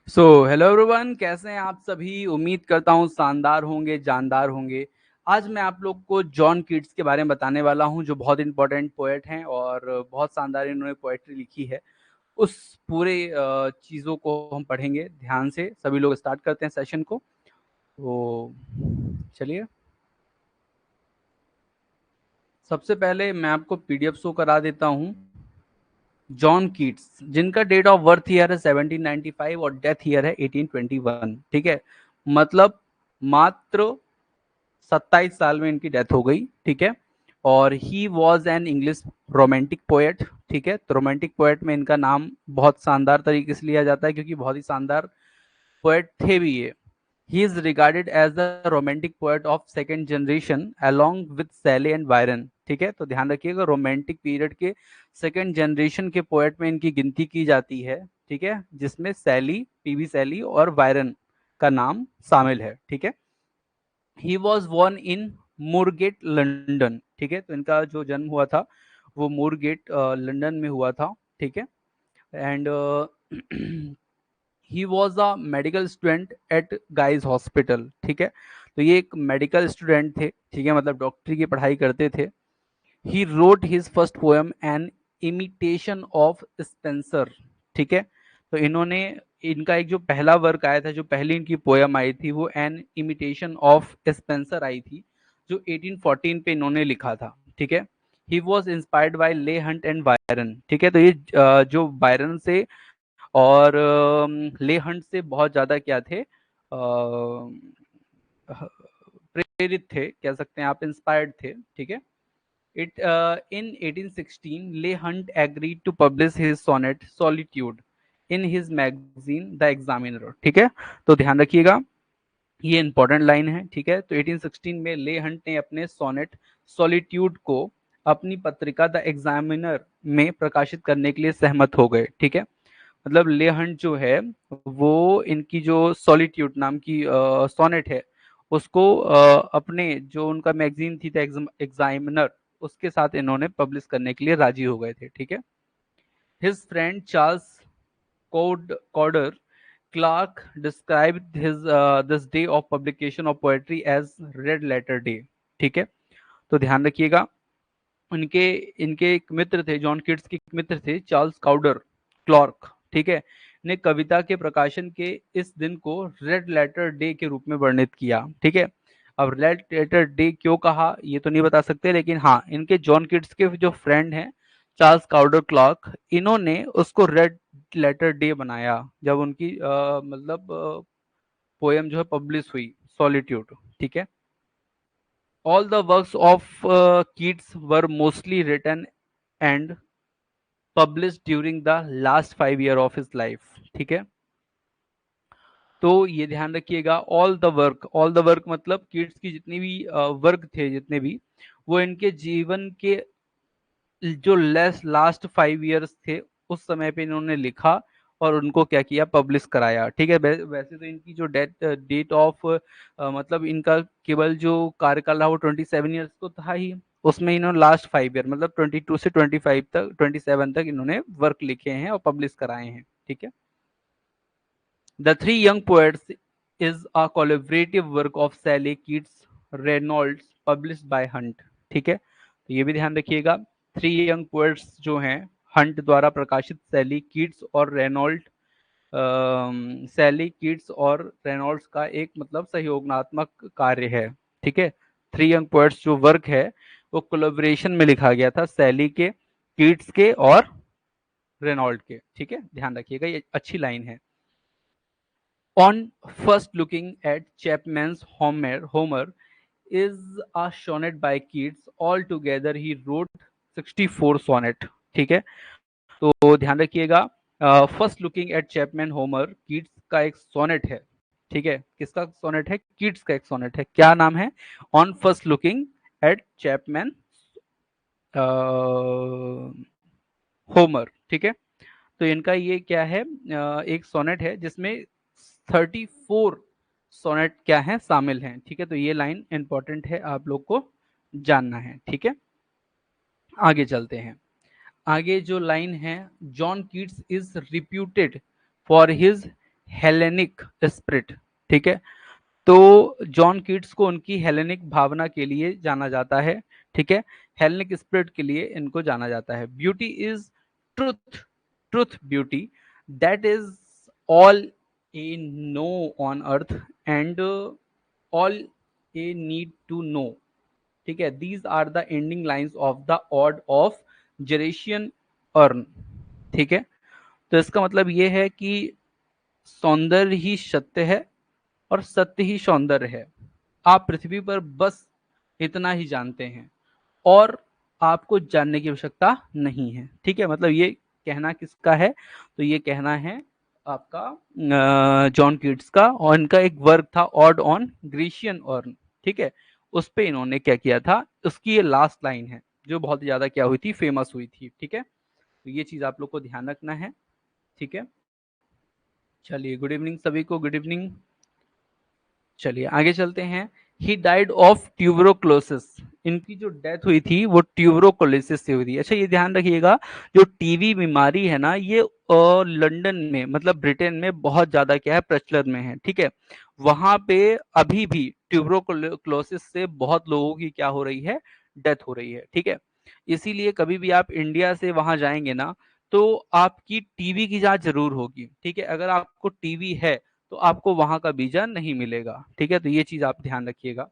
So hello everyone, कैसे हैं आप सभी। उम्मीद करता हूँ शानदार होंगे, जानदार होंगे। आज मैं आप लोग को जॉन कीट्स के बारे में बताने वाला हूँ, जो बहुत इंपॉर्टेंट पोएट हैं और बहुत शानदार इन्होंने पोएट्री लिखी है। उस पूरे चीज़ों को हम पढ़ेंगे ध्यान से। सभी लोग स्टार्ट करते हैं सेशन को। तो चलिए, सबसे पहले मैं आपको पीडीएफ शो करा देता हूँ। जॉन कीट्स, जिनका डेट ऑफ बर्थ ईयर है 1795 और डेथ ईयर है 1821। ठीक है, मतलब मात्र 27 साल में इनकी डेथ हो गई। ठीक है, और he was an English romantic poet. ठीक है, तो रोमांटिक पोएट में इनका नाम बहुत शानदार तरीके से लिया जाता है, क्योंकि बहुत ही शानदार पोएट थे भी ये। He is regarded as the romantic poet of second generation along with Shelley and Byron. ठीक है, तो ध्यान रखिएगा, रोमांटिक पीरियड के सेकेंड जनरेशन के पोएट में इनकी गिनती की जाती है। ठीक है, जिसमें शैली, पीवी शैली और बायरन का नाम शामिल है। ठीक है, he was born in Moorgate London. ठीक है, तो इनका जो जन्म हुआ था वो मूरगेट लंदन में हुआ था। ठीक है, and he was a medical student at guys hospital. ठीक है, तो ये एक मेडिकल स्टूडेंट थे। ठीक है, मतलब डॉक्टरी की पढ़ाई करते थे। He wrote his first poem an imitation of Spenser. ठीक है, तो इन्होंने, इनका एक जो पहला वर्क आया था, जो पहली इनकी पोएम आई थी, वो एन इमिटेशन ऑफ स्पेंसर आई थी, जो 1814 पे इन्होंने लिखा था। ठीक है, ही वॉज इंस्पायर्ड बाय ले हंट एंड बायरन। ठीक है, तो ये जो बायरन से और ले हंट से बहुत ज्यादा क्या थे, प्रेरित थे, कह सकते हैं आप, इंस्पायर्ड थे। ठीक है, It in 1816, Leigh Hunt agreed to publish his sonnet Solitude in his magazine The Examiner। ठीक है, तो ध्यान रखिएगा, ये इंपॉर्टेंट लाइन है। ठीक है, तो 1816 में ले हंट ने अपने सोनेट सॉलिट्यूड को अपनी पत्रिका द एग्जामिनर में प्रकाशित करने के लिए सहमत हो गए। ठीक है, मतलब ले हंट जो है, वो इनकी जो सॉलिट्यूड नाम की सोनेट है, उसको अपने जो उनका मैगजीन थी एग्जामिनर, उसके साथ इन्होंने पब्लिश करने के लिए राजी हो गए थे। ठीक है, his friend Charles Cowden Clarke describe his this day of publication of poetry as red letter day. ठीक है, तो ध्यान रखिएगा, इनके इनके एक मित्र थे, जॉन किट्स के एक मित्र थे, चार्ल्स काउडर क्लार्क। ठीक है, ने कविता के प्रकाशन के इस दिन को रेड लेटर डे के रूप में वर्णित किया। ठीक है, अब रेड लेटर डे क्यों कहा ये तो नहीं बता सकते, लेकिन हाँ, इनके जॉन किट्स के जो फ्रेंड हैं चार्ल्स काउडर क्लार्क, इन्होंने उसको रेड लेटर डे बनाया जब उनकी मतलब पोएम जो है पब्लिश हुई, सॉलिट्यूड। ठीक है, all the works of Keats were mostly written and published during the last 5 year of his life। ठीक है, तो ये ध्यान रखिएगा, ऑल द वर्क मतलब कीट्स की जितनी भी वर्क थे, जितने भी, वो इनके जीवन के जो लास्ट 5 इयर्स थे, उस समय पे इन्होंने लिखा और उनको क्या किया, पब्लिश कराया। ठीक है, वैसे तो इनकी जो डेट ऑफ मतलब इनका केवल जो कार्यकाल रहा वो 27 ईयर्स तो था ही, उसमें इन्होंने लास्ट 5 ईयर मतलब 22 से 25 तक, 27 तक इन्होंने वर्क लिखे हैं और पब्लिश कराए हैं। ठीक है, the three young poets is a collaborative work of Shelley Keats Reynolds published by Hunt. ठीक है, तो ये भी ध्यान रखिएगा, थ्री यंग पोएट्स जो हैं हंट द्वारा प्रकाशित सैली कीट्स और रेनॉल्ड, सैली कीट्स और रेनॉल्ड्स का एक मतलब सहयोगात्मक कार्य है। ठीक है, थ्री यंग पोएट्स जो वर्क है वो कोलैबोरेशन में लिखा गया था, सैली के, कीट्स के और रेनॉल्ड के। ठीक है, ध्यान रखिएगा, ये अच्छी लाइन है। On first looking at Chapman's Homer is a sonnet by Keats. Altogether he wrote 64 sonnet। ठीक है, तो ध्यान रखिएगा, first looking at Chapman Homer Keats का एक सोनेट है। ठीक है, किसका सोनेट है, कीट्स का एक सोनेट है, क्या नाम है, on first looking at Chapman Homer. ठीक है, तो इनका ये क्या है, एक सोनेट है जिसमें 34 सोनेट क्या है, शामिल हैं। ठीक है, तो ये लाइन इंपॉर्टेंट है, आप लोग को जानना है। ठीक है, आगे चलते हैं। आगे जो लाइन है, John Keats is reputed for his Hellenic spirit, ठीक है। तो जॉन कीट्स को उनकी हेलेनिक भावना के लिए जाना जाता है, ठीक है। हेलेनिक स्पिरिट के लिए इनको जाना जाता है। Beauty is truth, truth beauty that is all ye know on earth and all ye need to know, ठीक है। These are the ending lines of the ode of Grecian urn, ठीक है। तो इसका मतलब ये है कि सौंदर्य ही सत्य है और सत्य ही सौंदर्य है। आप पृथ्वी पर बस इतना ही जानते हैं और आपको जानने की आवश्यकता नहीं है, ठीक है। मतलब ये कहना किसका है? तो ये कहना है आपका जॉन कीट्स का, और इनका एक वर्क था ऑड ऑन ग्रीशियन अर्न, ठीक है। उस पे इन्होंने क्या किया था, उसकी ये लास्ट लाइन है जो बहुत ज्यादा क्या हुई थी, फेमस हुई थी, ठीक है। तो ये चीज आप लोग को ध्यान रखना है, ठीक है। चलिए, गुड इवनिंग सभी को, गुड इवनिंग। चलिए आगे चलते हैं। ही डाइड ऑफ ट्यूबरोक्लोसिस, इनकी जो डेथ हुई थी वो ट्यूबरोक्लोसिस से हुई थी। अच्छा, ये ध्यान रखिएगा, जो टीवी बीमारी है ना, ये लंदन में, मतलब ब्रिटेन में बहुत ज्यादा क्या है, प्रचलन में है, ठीक है। वहां पे अभी भी ट्यूबरोक्लोसिस से बहुत लोगों की क्या हो रही है, डेथ हो रही है, ठीक है। इसीलिए कभी भी आप इंडिया से वहां जाएंगे ना, तो आपकी टीबी की जांच जरूर होगी, ठीक है। अगर आपको टीबी है तो आपको वहां का वीजा नहीं मिलेगा, ठीक है। तो ये चीज आप ध्यान रखिएगा।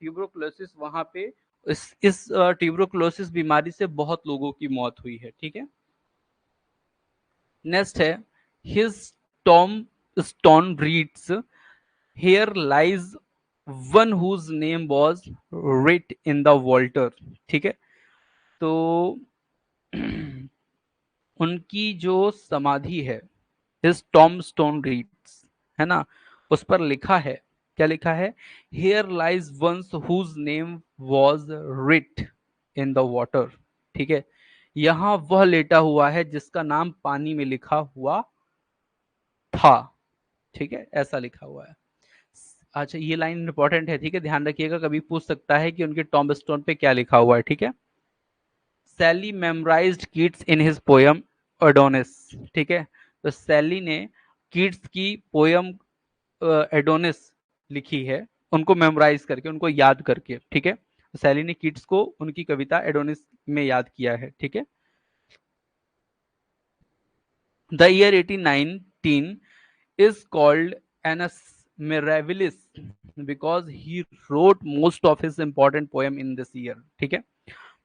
ट्यूबरोक्लोसिस वहां पे, इस ट्यूबरोक्लोसिस बीमारी से बहुत लोगों की मौत हुई है, ठीक है। नेक्स्ट है his tombstone reads, here lies one whose name was writ in the water, ठीक है। तो उनकी जो समाधि है, हिज टॉम स्टोन रीड्स, है ना, उस पर लिखा है, क्या लिखा है, here lies once whose name was writ in the water, ठीक है। यहां वह लेटा हुआ है जिसका नाम पानी में लिखा हुआ था, ठीक है, ऐसा लिखा हुआ है। अच्छा, ये लाइन इंपॉर्टेंट है, ठीक है, ध्यान रखिएगा, कभी पूछ सकता है कि उनके टॉम स्टोन पे क्या लिखा हुआ है, ठीक है। Shelley memorised Keats in his poem Adonais, ठीक है। तो सैली ने कीट्स की पोयम एडोनिस लिखी है, उनको मेमोराइज करके, उनको याद करके, ठीक है। तो सैली ने कीट्स को उनकी कविता एडोनिस में याद किया है, ठीक है। The year 1819 is called Annus Mirabilis because he wrote most of his important poem in this year, ठीक है।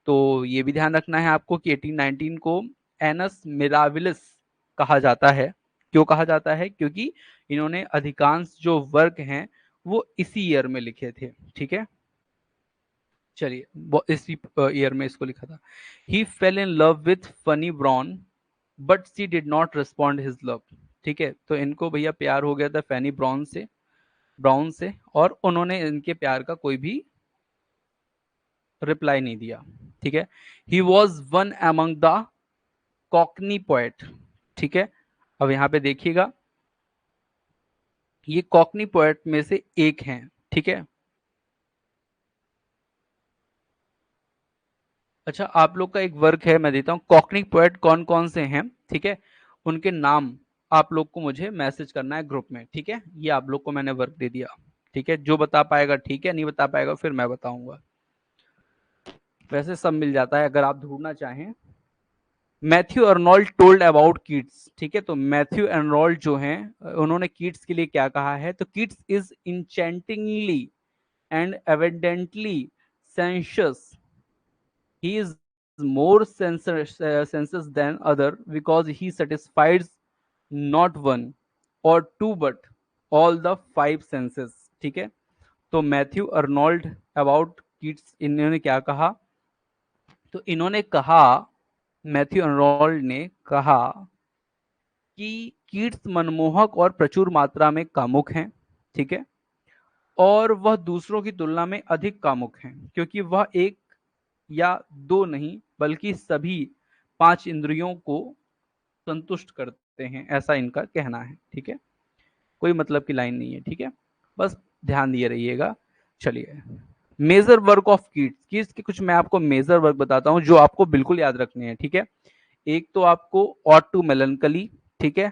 तो ये भी ध्यान रखना है आपको कि 1819 को एनस मिराविलिस कहा जाता है। क्यों कहा जाता है? क्योंकि इन्होंने अधिकांश जो वर्क हैं वो इसी ईयर में लिखे थे, ठीक है। चलिए, इसी ईयर में इसको लिखा था। He fell in love with Fanny Brawne but she did not respond his love, ठीक है। तो इनको भैया प्यार हो गया था फैनी ब्राउन से और उन्होंने इनके प्यार का कोई भी रिप्लाई नहीं दिया, ठीक है। He was one among the Cockney poet, ठीक है। अब यहाँ पे देखिएगा, ये कॉकनी पोएट में से एक हैं, ठीक है। अच्छा, आप लोग का एक वर्क है, मैं देता हूँ, कॉकनी पोएट कौन कौन से हैं, ठीक है। उनके नाम आप लोग को मुझे मैसेज करना है ग्रुप में, ठीक है। ये आप लोग को मैंने वर्क दे दिया, ठीक है। जो बता पाएगा ठीक है, नहीं बता पाएगा फिर मैं बताऊंगा। वैसे सब मिल जाता है अगर आप ढूंढना चाहें। Matthew Arnold told about Keats, ठीक है। तो मैथ्यू अर्नोल्ड जो हैं, उन्होंने कीट्स के लिए क्या कहा है, तो Keats is enchantingly and evidently sensuous, he is more senses than other because he satisfies not one or two but all the five senses, ठीक है। तो मैथ्यू अर्नोल्ड अबाउट कीट्स, इन्होंने क्या कहा, तो इन्होंने कहा, मैथ्यू अर्नोल्ड ने कहा कि कीट्स मनमोहक और प्रचुर मात्रा में कामुक हैं, ठीक है। और वह दूसरों की तुलना में अधिक कामुक हैं क्योंकि वह एक या दो नहीं बल्कि सभी पांच इंद्रियों को संतुष्ट करते हैं, ऐसा इनका कहना है, ठीक है। कोई मतलब की लाइन नहीं है, ठीक है, बस ध्यान दिए रहिएगा। चलिए, major work of Keats, Keats के कुछ मैं आपको मेजर वर्क बताता हूं जो आपको बिल्कुल याद रखने हैं, ठीक है। एक तो आपको ऑड टू मेलनकली, ठीक है,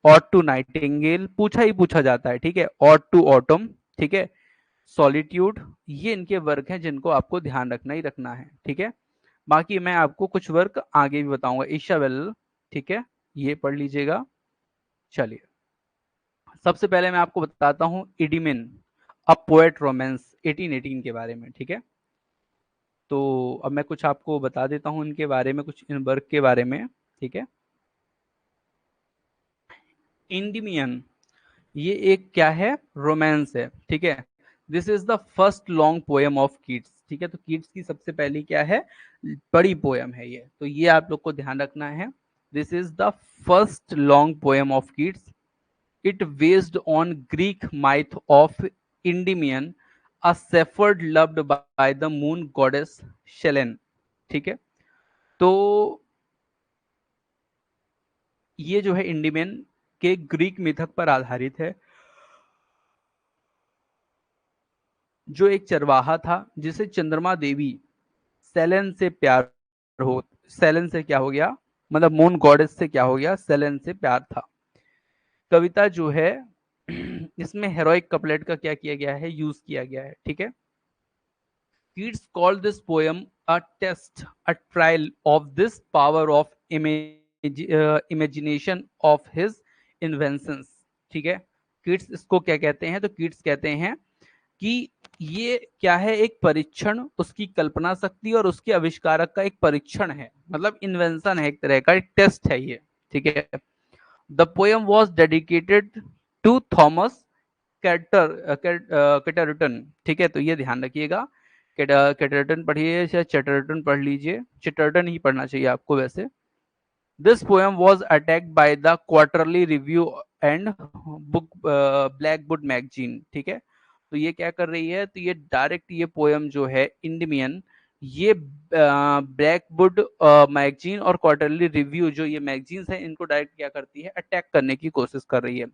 ऑड टू नाइटिंगेल पूछा ही पूछा जाता है, ठीक है। ऑड टू ऑटम, ठीक है। सॉलिट्यूड, ये इनके वर्क हैं जिनको आपको ध्यान रखना ही रखना है, ठीक है। बाकी मैं आपको कुछ वर्क आगे भी बताऊंगा। ईशाबेल, ठीक है, ये पढ़ लीजिएगा। चलिए, सबसे पहले मैं आपको बताता हूँ इडिमिन अ पोएट रोमांस 1818 के बारे में, ठीक है। तो अब मैं कुछ आपको बता देता हूँ इनके बारे में, कुछ इन वर्क के बारे में, ठीक है। इंडिमियन, ये एक क्या है, रोमांस है, ठीक है। This is the first long poem of Keats, ठीक है। तो कीट्स की सबसे पहली क्या है, बड़ी पोएम है ये, तो ये आप लोग को ध्यान रखना है। This is the first long poem of Keats. It based on Greek myth of Endymion, a shepherd loved by the moon goddess Selene, ठीक है। तो ये जो है इंडिमियन के ग्रीक मिथक पर आधारित है, जो एक चरवाहा था जिसे चंद्रमा देवी सेलेन से प्यार हो, सेलेन से क्या हो गया, मतलब मून गॉडेस से क्या हो गया, सेलेन से प्यार था। कविता जो है इसमें हेरोइक कपलेट का क्या किया गया है, यूज किया गया है, ठीक है। Keats called this poem a test, a trial of this power of imagination of his inventions, ठीक है। कीट्स इसको क्या कहते हैं, तो कीट्स कहते हैं कि ये क्या है, एक परीक्षण, उसकी कल्पना शक्ति और उसके आविष्कारक का एक परीक्षण है, मतलब इन्वेंशन है, एक तरह का एक टेस्ट है ये, ठीक है। The poem was dedicated to Thomas Chatterton, ठीक है। तो ये ध्यान रखिएगा, कैटरटन पढ़िए या चटर्टन पढ़ लीजिए, चटर्टन ही पढ़ना चाहिए आपको वैसे। This poem was attacked by the Quarterly Review and book Blackwood Magazine, ठीक है। तो ये क्या कर रही है, तो ये डायरेक्ट ये पोएम जो है इंडिमियन, ये ब्लैकवुड मैगजीन और क्वार्टरली रिव्यू जो ये मैगजीन्स हैं, इनको डायरेक्ट क्या करती है, अटैक करने की कोशिश कर रही है।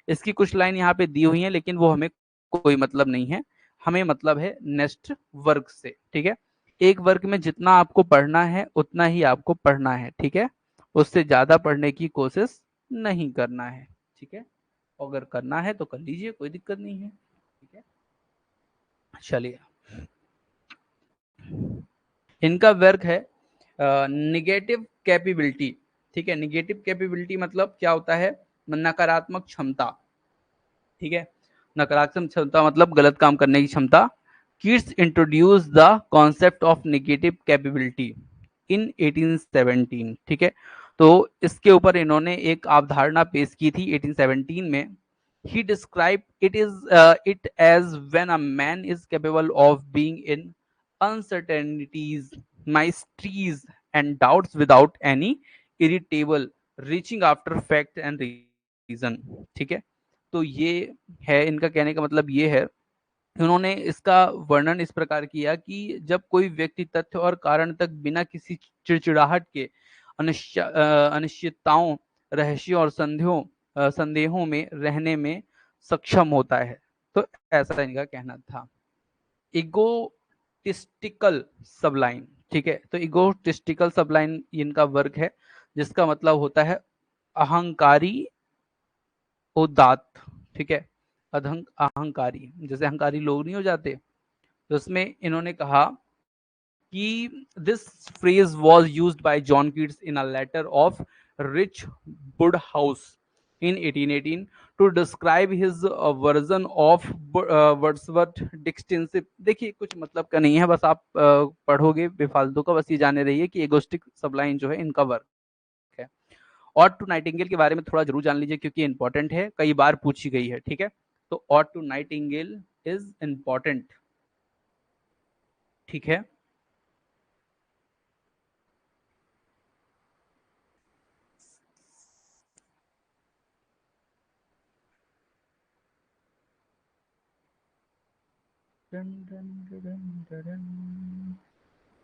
इसकी कुछ लाइन यहाँ पे दी हुई है, लेकिन वो हमें कोई मतलब नहीं है, हमें मतलब है नेक्स्ट वर्क से, ठीक है। एक वर्क में जितना आपको पढ़ना है उतना ही आपको पढ़ना है, ठीक है। उससे ज्यादा पढ़ने की कोशिश नहीं करना है, ठीक है। अगर करना है तो कर लीजिए, कोई दिक्कत नहीं है, ठीक है। चलिए, इनका वर्क है निगेटिव कैपेबिलिटी, ठीक है। निगेटिव कैपेबिलिटी मतलब क्या होता है, नकारात्मक क्षमता, ठीक है। नकारात्मक क्षमता मतलब गलत काम करने की क्षमता। Kids introduce the concept of negative capability इन 1817, ठीक है। तो इसके ऊपर इन्होंने एक अवधारणा पेश की थी 1817 में। He describe it as when a man is capable of being in uncertainties, mysteries and doubts without any irritable reaching after fact and reason, ठीक है। तो ये है, इनका कहने का मतलब ये है, उन्होंने इसका वर्णन इस प्रकार किया कि जब कोई व्यक्ति तथ्य और कारण तक बिना किसी चिड़चिड़ाहट के अनिश्चितताओं, रहस्यों और संदेहों में रहने में सक्षम होता है, तो ऐसा इनका कहना था। इगोटिस्टिकल सबलाइन, ठीक है। तो इगोटिस्टिकल सबलाइन इनका वर्ग है, जिसका मतलब होता है अहंकारी उदात्त, ठीक है। अहंकारी, जैसे अहंकारी लोग नहीं हो जाते, तो उसमें इन्होंने कहा कि this phrase was used by John Keats in a letter of Rich Woodhouse इन 1818 to describe his version of Wordsworth distinctive. देखिए, कुछ मतलब का नहीं है, बस आप पढ़ोगे बेफालतू का, बस ये जाने रहिए कि एगोस्टिक सबलाइन जो है इनका वर्क है। ऑड टू नाइटिंगेल के बारे में थोड़ा जरूर जान लीजिए, क्योंकि इंपॉर्टेंट है, कई बार पूछी गई है, ठीक है। तो ode to nightingale is important, ठीक है। डन डन डन डन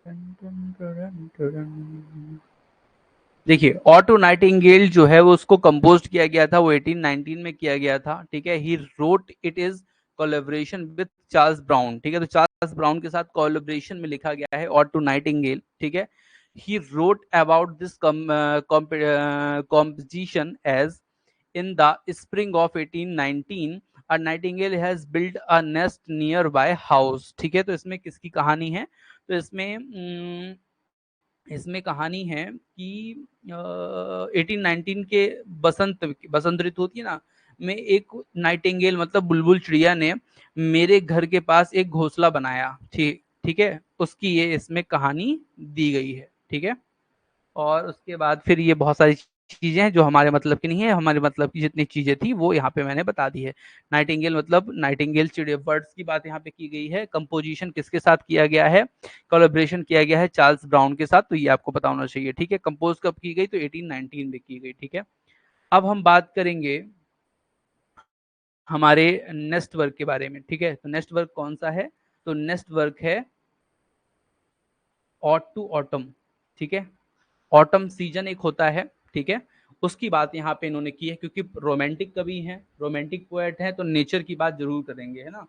डन डन डन। देखिए, ऑटो नाइटिंगेल जो है वो उसको कंपोज किया गया था, वो 1819 में किया गया था, ठीक है। He wrote it is collaboration with Charles brown, ठीक है। तो चार्ल्स ब्राउन के साथ कोलेबोरेशन में लिखा गया है ऑटो नाइटिंगेल, ठीक है। He wrote about this composition as In the spring of 1819 a nightingale has built a nest nearby house. ठीक है, तो इसमें किसकी कहानी है? तो इसमें कहानी है कि 1819 के बसंत ऋतु होती है ना, में एक नाइटिंगेल मतलब बुलबुल चिड़िया ने मेरे घर के पास एक घोंसला बनाया। ठीक ठीक है, उसकी ये इसमें कहानी दी गई है। ठीक है, और उसके बाद फिर ये बहुत सारी चीजें हैं जो हमारे मतलब की नहीं है, हमारे मतलब की जितनी चीजें थी वो यहाँ पे मैंने बता दी है। नाइटिंगेल मतलब नाइटिंगेल चिड़िया, बर्ड्स की बात यहाँ पे की गई है। कंपोजिशन किसके साथ किया गया है? कोलैबोरेशन किया गया है चार्ल्स ब्राउन के साथ, तो ये आपको पता होना चाहिए। ठीक है, कंपोज कब की गई? तो 1819 में की गई। ठीक है, अब हम बात करेंगे हमारे नेक्स्ट वर्क के बारे में। ठीक है, तो नेक्स्ट वर्क कौन सा है? तो नेक्स्ट वर्क है ऑट टू ऑटम। ठीक है, ऑटम सीजन एक होता है। ठीक है, उसकी बात यहाँ पे इन्होंने की है, क्योंकि रोमांटिक कवि हैं, रोमांटिक पोएट हैं, तो नेचर की बात जरूर करेंगे, है ना।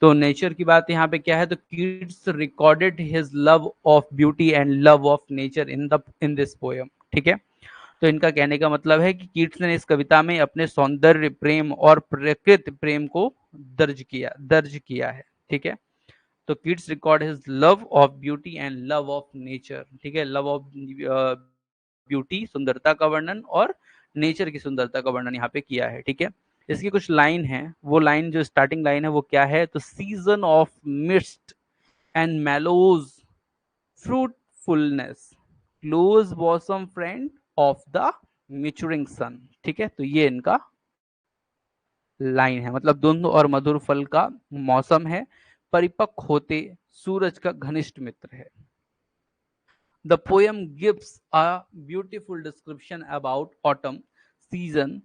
तो नेचर की बात यहाँ पे क्या है? तो Keats recorded his love of beauty and love of nature in this poem. ठीक है, तो इनका कहने का मतलब है कि कीट्स ने इस कविता में अपने सौंदर्य प्रेम और प्रकृति प्रेम को दर्ज किया है। ठीक है, तो kids record his love of beauty and love of nature. ठीक है, लव ऑफ ब्यूटी सुंदरता का वर्णन और नेचर की सुंदरता का वर्णन यहाँ पे किया है। ठीक है, इसकी कुछ लाइन है, वो लाइन जो स्टार्टिंग लाइन है वो क्या है? तो season of mist and mellows fruitfulness close bosom friend of the maturing sun. ठीक है, तो ये इनका लाइन है, मतलब धुंध और मधुर फल का मौसम है, परिपक्व होते सूरज का घनिष्ठ मित्र है। The poem gives a beautiful description about autumn season,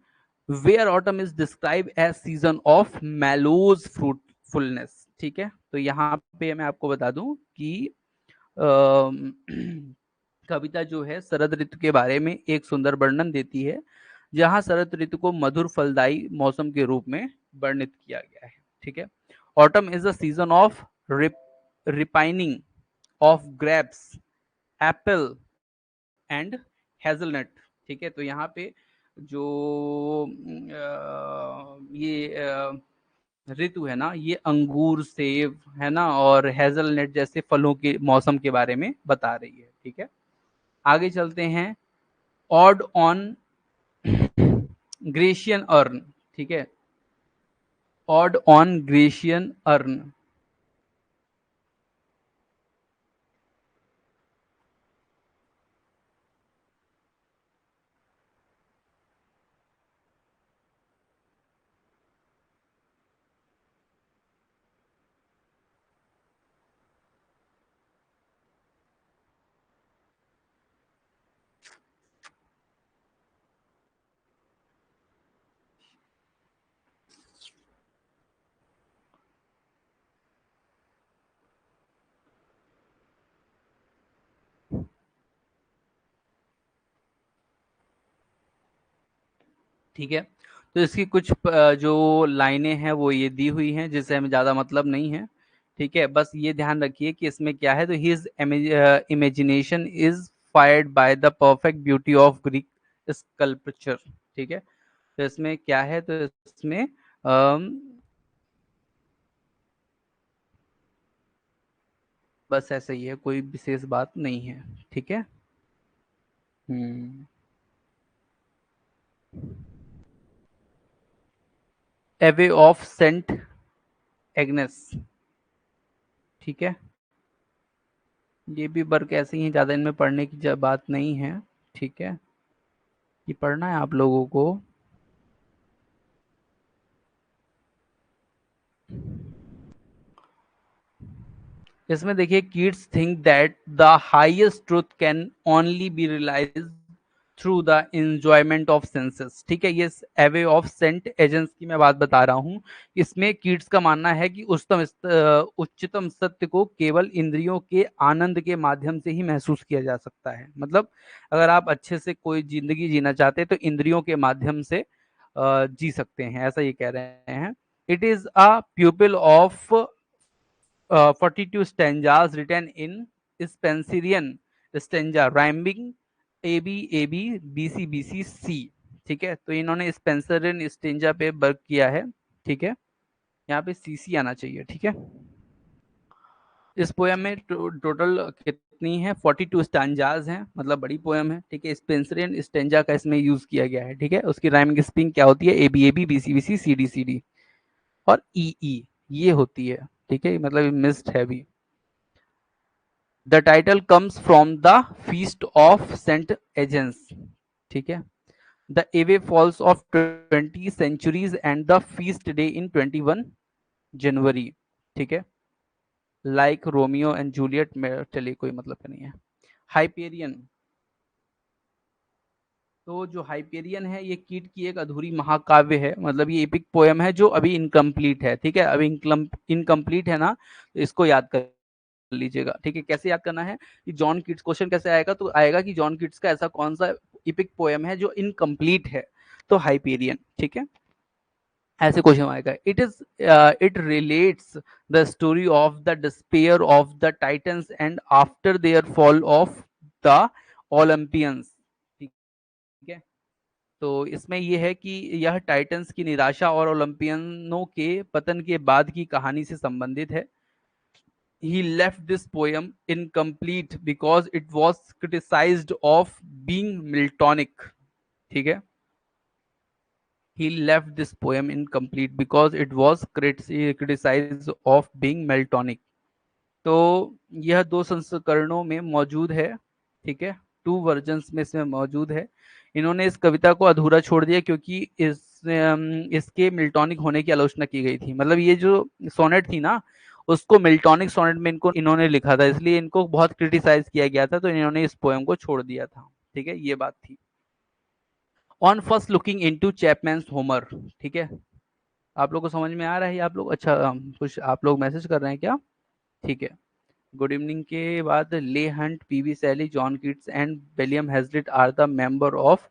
where autumn is describe as season of mellows fruitfulness. ठीक है, तो यहाँ पे मैं आपको बता दूं कि कविता जो है शरद ऋतु के बारे में एक सुंदर वर्णन देती है, जहां शरद ऋतु को मधुर फलदायी मौसम के रूप में वर्णित किया गया है। ठीक है, autumn is a season of ripening of grapes, apple and hazelnut. ठीक है, तो यहाँ पे जो ये ऋतु है ना, ये अंगूर, सेब, है ना, और हेजलनट जैसे फलों के मौसम के बारे में बता रही है। ठीक है, आगे चलते हैं। Odd on Grecian earn. ठीक है, ऑड ऑन ग्रेशियन अर्न। ठीक है, तो इसकी कुछ जो लाइनें हैं वो ये दी हुई हैं, जिससे हमें ज़्यादा मतलब नहीं है। ठीक है, बस ये ध्यान रखिए कि इसमें क्या है। तो his imagination is fired by the perfect beauty of Greek sculpture. ठीक है, तो इसमें क्या है? तो इसमें बस ऐसा ही है, कोई विशेष बात नहीं है। ठीक है। हम्म। एवे ऑफ सेंट एग्नेस। ठीक है, ये भी वर्क ऐसे ही है, ज़्यादा इनमें पढ़ने की बात नहीं है। ठीक है, ये पढ़ना है आप लोगों को। इसमें देखिए, Keats think that the highest truth can only be realise through the enjoyment of senses. ठीक है, ये एवे ऑफ सेंट एजेंस की मैं बात बता रहा हूँ। इसमें किड्स का मानना है कि उच्चतम सत्य को केवल इंद्रियों के आनंद के माध्यम से ही महसूस किया जा सकता है। मतलब अगर आप अच्छे से कोई जिंदगी जीना चाहते हैं तो इंद्रियों के माध्यम से जी सकते हैं, ऐसा ये कह रहे हैं। It is a प्यूपिल of 42 stanzas written in Spencerian stanza rhyming AB AB BC BC C। ठीक है। तो इन्होंने स्पेंसर इन स्टेंजा पे वर्क किया है, ठीक है। यहाँ पे सीसी आना चाहिए, ठीक है। इस पोयम में टोटल कितनी है, 42 स्टैंजाज हैं, मतलब बड़ी पोयम है, ठीक है। स्पेंसर इन स्टेंजा का इसमें यूज किया गया है, ठीक है। उसकी राइमिंग स्प्रिंग क्या होती है, A B B C B C D C D और ई ये होती है, ठीक है। मतलब मिस्ड है भी। The title comes from the feast of Saint Agnes, ठीक है। The eve falls of 20 centuries and the feast day in 21 January, ठीक है। लाइक रोमियो एंड जूलियट में चलिए कोई मतलब नहीं है। हाइपेरियन, तो जो हाइपेरियन है ये कीट की एक अधूरी महाकाव्य है, मतलब ये एपिक पोयम है जो अभी इनकम्प्लीट है, ठीक है। अभी इनकम्प्लीट है ना, तो इसको याद कर लीजिएगा, ठीक है। कैसे याद करना है कि जॉन कीट्स, क्वेश्चन कैसे आएगा, तो आएगा कि जॉन कीट्स का ऐसा कौन सा इपिक पोयम है जो इनकम्प्लीट है, तो हाइपेरियन, ठीक है। ऐसे क्वेश्चन आएगा। It relates the story of the despair of the titans and after their fall of the Olympians, ठीक है। तो इसमें यह है कि यह टाइटन्स की निराशा और ओलंपियनों के पतन के बाद की कहानी से संबंधित है। He left this poem incomplete because it was criticized of being Miltonic, ठीक है। He left this poem incomplete because it was criticized of being Miltonic. तो यह दो संस्करणों में मौजूद है, ठीक है। 2 वर्जन्स में इसमें मौजूद है। इन्होंने इस कविता को अधूरा छोड़ दिया क्योंकि इसके मिल्टॉनिक होने की आलोचना की गई थी। मतलब ये जो सोनेट थी ना, उसको मिल्टॉनिक सोनेट में इन्होंने लिखा था, इसलिए इनको बहुत क्रिटिसाइज किया गया था, तो इन्होंने इस पोएम को छोड़ दिया था, ठीक है। ये बात थी। On first looking into Chapman's Homer, ठीक है। आप लोग को समझ में आ रहा है आप लोग, अच्छा कुछ आप लोग मैसेज कर रहे हैं क्या, ठीक है। गुड इवनिंग के बाद Leigh Hunt, PB Shelley, John Keats and William Hazlitt are the member of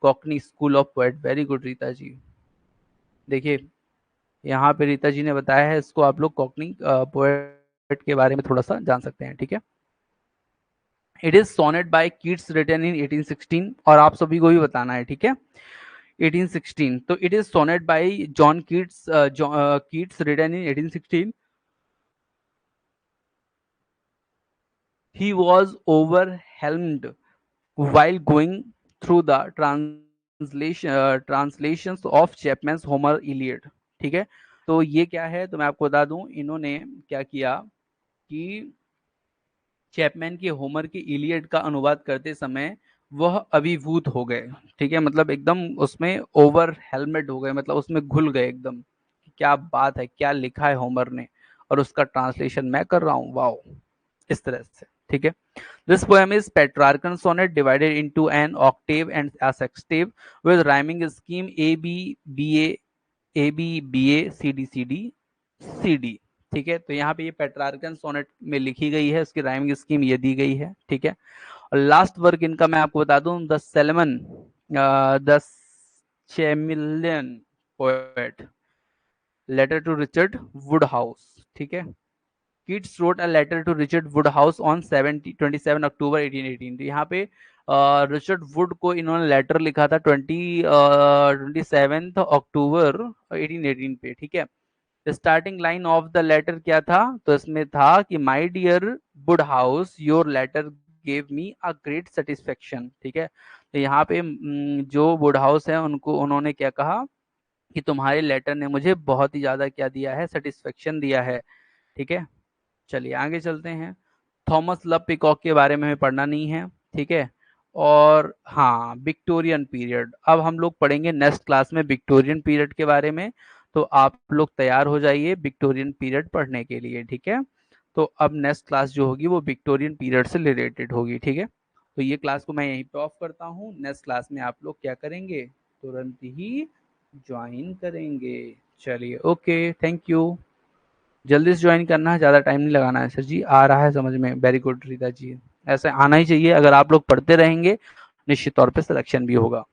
Cockney school of poet. Very good Rita ji. देखिए यहाँ पे रीता जी ने बताया है, इसको आप लोग कॉकनी पोएट के बारे में थोड़ा सा जान सकते हैं, ठीक है। It is sonnet by Keats written in 1816, और आप सभी को भी बताना है, ठीक है। 1816, तो it is sonnet by John Keats, Keats written in 1816। He was overwhelmed while going through the translations of Chapman's Homer Iliad, ठीक है। तो ये क्या है, तो मैं आपको बता दूं, इन्होंने क्या किया कि चैपमैन के होमर के इलियड का अनुवाद करते समय वह अभिभूत हो गए, ठीक है। मतलब एकदम उसमें ओवर हेलमेट हो गए, मतलब उसमें घुल गए एकदम। क्या बात है, क्या लिखा है होमर ने, और उसका ट्रांसलेशन मैं कर रहा हूँ, वाओ, इस तरह से, ठीक है। This poem is Petrarchan sonnet divided into an octave and a sextave with rhyming scheme A B B A C D C D C D, ठीक है। तो यहाँ पे ये पेट्रार्कन सोनेट में लिखी गई है, उसकी राइमिंग स्कीम ये दी गई है, ठीक है। और लास्ट वर्क इनका मैं आपको बता दूं, the salmon, the chameleon poet, letter to Richard Woodhouse, ठीक है। Keats wrote a letter to Richard Woodhouse on 27 October 1818। तो यहाँ पे रिचर्ड वुड को इन्होंने लेटर लिखा था 27 अक्टूबर 1818 पे, ठीक है। Starting line of the letter क्या था, तो इसमें था कि my dear Woodhouse, your letter gave me a great satisfaction, ठीक है। तो यहाँ पे जो वुड हाउस है उनको उन्होंने क्या कहा कि तुम्हारे लेटर ने मुझे बहुत ही ज्यादा क्या दिया है, सेटिस्फेक्शन दिया है, ठीक है। चलिए आगे चलते हैं। थॉमस लव पिकॉक के बारे में हमें पढ़ना नहीं है, ठीक है। और हाँ, विक्टोरियन पीरियड अब हम लोग पढ़ेंगे नेक्स्ट क्लास में विक्टोरियन पीरियड के बारे में। तो आप लोग तैयार हो जाइए विक्टोरियन पीरियड पढ़ने के लिए, ठीक है। तो अब नेक्स्ट क्लास जो होगी वो विक्टोरियन पीरियड से रिलेटेड होगी, ठीक है। तो ये क्लास को मैं यहीं पे ऑफ करता हूँ। नेक्स्ट क्लास में आप लोग क्या करेंगे, तुरंत ही ज्वाइन करेंगे। चलिए, ओके, थैंक यू। जल्दी से ज्वाइन करना है, ज़्यादा टाइम नहीं लगाना है। सर जी आ रहा है समझ में, वेरी गुड रीता जी। ऐसे आना ही चाहिए, अगर आप लोग पढ़ते रहेंगे निश्चित तौर पे सिलेक्शन भी होगा।